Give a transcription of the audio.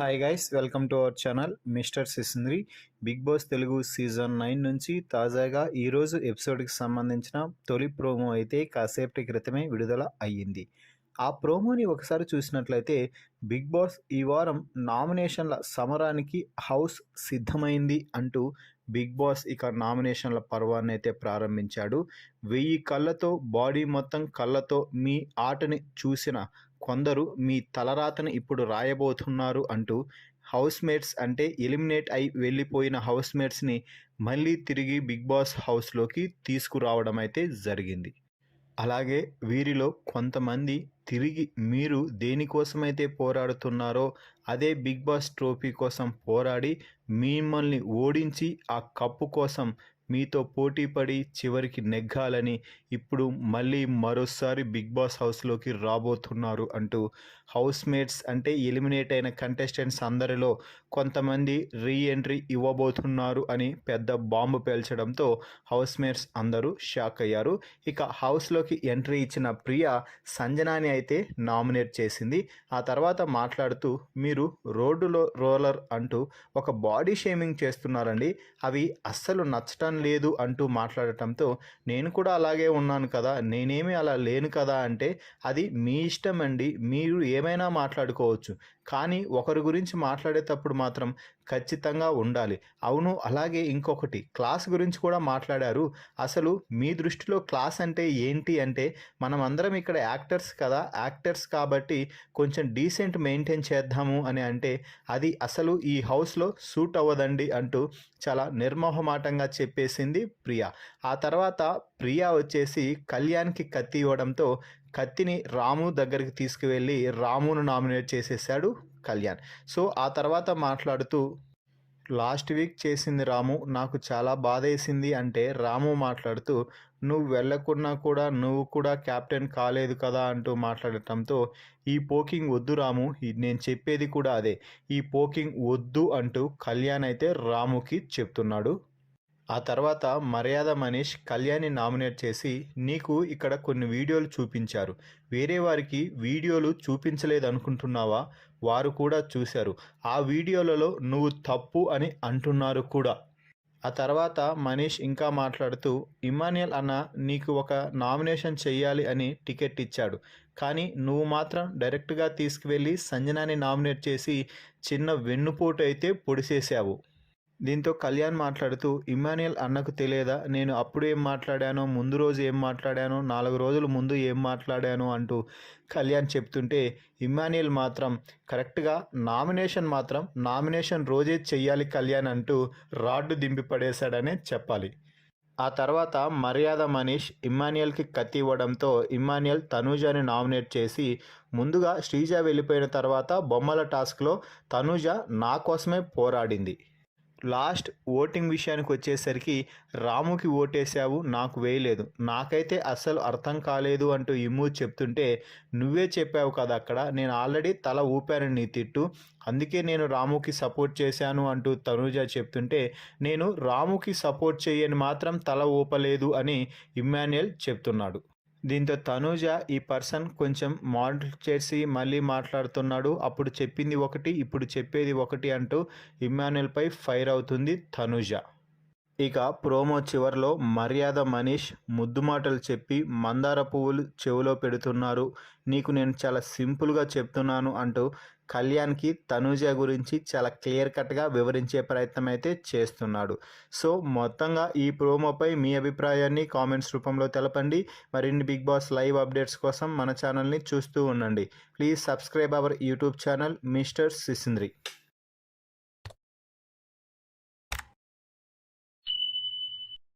Hi guys, welcome to our channel mister Sisindri. Bigg Boss Telugu season 9 నుంచి తాజాగా ఈరోజు ఎపిసోడ్కి సంబంధించిన తొలి ప్రోమో అయితే కాసేపటి క్రితమే విడుదల అయ్యింది. ఆ ప్రోమోని ఒకసారి చూసినట్లయితే బిగ్ బాస్ ఈ వారం నామినేషన్ల సమరానికి హౌస్ సిద్ధమైంది అంటూ బిగ్ బాస్ ఇక నామినేషన్ల పర్వాన్ని అయితే ప్రారంభించాడు. 1000 కళ్ళతో బాడీ మొత్తం కళ్ళతో మీ ఆటని చూసిన కొందరు మీ తలరాతని ఇప్పుడు రాయబోతున్నారు అంటూ హౌస్ మేట్స్ అంటే ఎలిమినేట్ అయి వెళ్ళిపోయిన హౌస్ మేట్స్ని మళ్ళీ తిరిగి బిగ్ బాస్ హౌస్లోకి తీసుకురావడం అయితే జరిగింది. అలాగే వీరిలో కొంతమంది తిరిగి మీరు దేనికోసమైతే పోరాడుతున్నారో అదే బిగ్ బాస్ ట్రోఫీ కోసం పోరాడి మిమ్మల్ని ఓడించి ఆ కప్పు కోసం మీతో పోటీపడి చివరికి నెగ్గాలని ఇప్పుడు మళ్ళీ మరోసారి బిగ్ బాస్ హౌస్లోకి రాబోతున్నారు అంటూ హౌస్ మేట్స్ అంటే ఎలిమినేట్ అయిన కంటెస్టెంట్స్ అందరిలో కొంతమంది రీఎంట్రీ ఇవ్వబోతున్నారు అని పెద్ద బాంబు పేల్చడంతో హౌస్ మేట్స్ అందరూ షాక్ అయ్యారు. ఇక హౌస్లోకి ఎంట్రీ ఇచ్చిన ప్రియా సంజనాని అయితే నామినేట్ చేసింది. ఆ తర్వాత మాట్లాడుతూ మీరు రోడ్డులో రోలర్ అంటూ ఒక బాడీ షేమింగ్ చేస్తున్నారండి, అవి అస్సలు నచ్చటం లేదు అంటూ మాట్లాడటంతో నేను కూడా అలాగే ఉన్నాను కదా, నేనేమి అలా లేను కదా అంటే అది మీ ఇష్టం అండి, మీరు ఏమైనా మాట్లాడుకోవచ్చు, కానీ ఒకరి గురించి మాట్లాడేటప్పుడు మాత్రం ఖచ్చితంగా ఉండాలి. అవును, అలాగే ఇంకొకటి క్లాస్ గురించి కూడా మాట్లాడారు. అసలు మీ దృష్టిలో క్లాస్ అంటే ఏంటి అంటే మనం అందరం ఇక్కడ యాక్టర్స్ కదా, యాక్టర్స్ కాబట్టి కొంచెం డీసెంట్ మెయింటైన్ చేద్దాము అని అంటే అది అసలు ఈ హౌస్లో సూట్ అవ్వదండి అంటూ చాలా నిర్మోహమాటంగా చెప్పేసింది ప్రియా. ఆ తర్వాత ప్రియా వచ్చేసి కళ్యాణ్కి కత్తి ఇవ్వడంతో కత్తిని రాము దగ్గరికి తీసుకువెళ్ళి రామును నామినేట్ చేసేసాడు కళ్యాణ్. సో ఆ తర్వాత మాట్లాడుతూ లాస్ట్ వీక్ చేసింది రాము, నాకు చాలా బాధేసింది అంటే రాము మాట్లాడుతూ నువ్వు వెళ్ళకున్నా కూడా నువ్వు కూడా క్యాప్టెన్ కాలేదు కదా అంటూ మాట్లాడటంతో ఈ పోకింగ్ వద్దు రాము, నేను చెప్పేది కూడా అదే, ఈ పోకింగ్ వద్దు అంటూ కళ్యాణ్ అయితే రాముకి చెప్తున్నాడు. ఆ తర్వాత మర్యాద మనీష్ కళ్యాణ్ని నామినేట్ చేసి నీకు ఇక్కడ కొన్ని వీడియోలు చూపించారు, వేరే వారికి వీడియోలు చూపించలేదు అనుకుంటున్నావా, వారు కూడా చూశారు, ఆ వీడియోలలో నువ్వు తప్పు అని అంటున్నారు కూడా. ఆ తర్వాత మనీష్ ఇంకా మాట్లాడుతూ ఇమాన్యుయల్ అన్న నీకు ఒక నామినేషన్ చెయ్యాలి అని టికెట్ ఇచ్చాడు, కానీ నువ్వు మాత్రం డైరెక్ట్గా తీసుకువెళ్ళి సంజనాని నామినేట్ చేసి చిన్న వెన్నుపోటు అయితే పొడిసేసావు. దీంతో కళ్యాణ్ మాట్లాడుతూ ఇమాన్యుయల్ అన్నకు తెలియదా నేను అప్పుడు ఏం మాట్లాడానో, ముందు రోజు ఏం మాట్లాడానో, 4 రోజుల ముందు ఏం మాట్లాడానో అంటూ కళ్యాణ్ చెప్తుంటే ఇమాన్యుయల్ మాత్రం కరెక్ట్గా నామినేషన్ రోజే చెయ్యాలి కళ్యాణ్ అంటూ రాడ్డు దింపి పడేశాడనే చెప్పాలి. ఆ తర్వాత మర్యాద మనీష్ ఇమాన్యుయల్కి కత్తి ఇవ్వడంతో ఇమాన్యుయల్ తనూజాని నామినేట్ చేసి ముందుగా శ్రీజ వెళ్ళిపోయిన తర్వాత బొమ్మల టాస్క్లో తనూజ నా కోసమే పోరాడింది. లాస్ట్ ఓటింగ్ విషయానికి వచ్చేసరికి రాముకి ఓటేసావు, నాకు వేయలేదు, నాకైతే అస్సలు అర్థం కాలేదు అంటూ ఇమ్ము చెప్తుంటే నువ్వే చెప్పావు కదా అక్కడ, నేను ఆల్రెడీ తల ఊపాను నీ తిట్టు, అందుకే నేను రాముకి సపోర్ట్ చేశాను అంటూ తనూజ చెప్తుంటే నేను రాముకి సపోర్ట్ చేయని మాత్రం తల ఊపలేదు అని ఇమ్మాన్యుయల్ చెప్తున్నాడు. దీంతో తనూజ ఈ పర్సన్ కొంచెం మాడల్ చేసి మళ్ళీ మాట్లాడుతున్నాడు, అప్పుడు చెప్పింది ఒకటి ఇప్పుడు చెప్పేది ఒకటి అంటూ ఇమ్మాన్యుయల్పై ఫైర్ అవుతుంది తనూజ. ఇక ప్రోమో చివరిలో మర్యాద మనీష్ ముద్దు మాటలు చెప్పి మందార పువ్వులు చెవిలో పెడుతున్నారు, నీకు నేను చాలా సింపుల్గా చెప్తున్నాను అంటూ కళ్యాణ్కి తనూజ గురించి చాలా క్లియర్ కట్గా వివరించే ప్రయత్నం అయితే చేస్తున్నాడు. సో మొత్తంగా ఈ ప్రోమోపై మీ అభిప్రాయాన్ని కామెంట్స్ రూపంలో తెలపండి. మరిన్ని బిగ్ బాస్ లైవ్ అప్డేట్స్ కోసం మన ఛానల్ని చూస్తూ ఉండండి. Please subscribe our YouTube channel mister సిసింద్రి.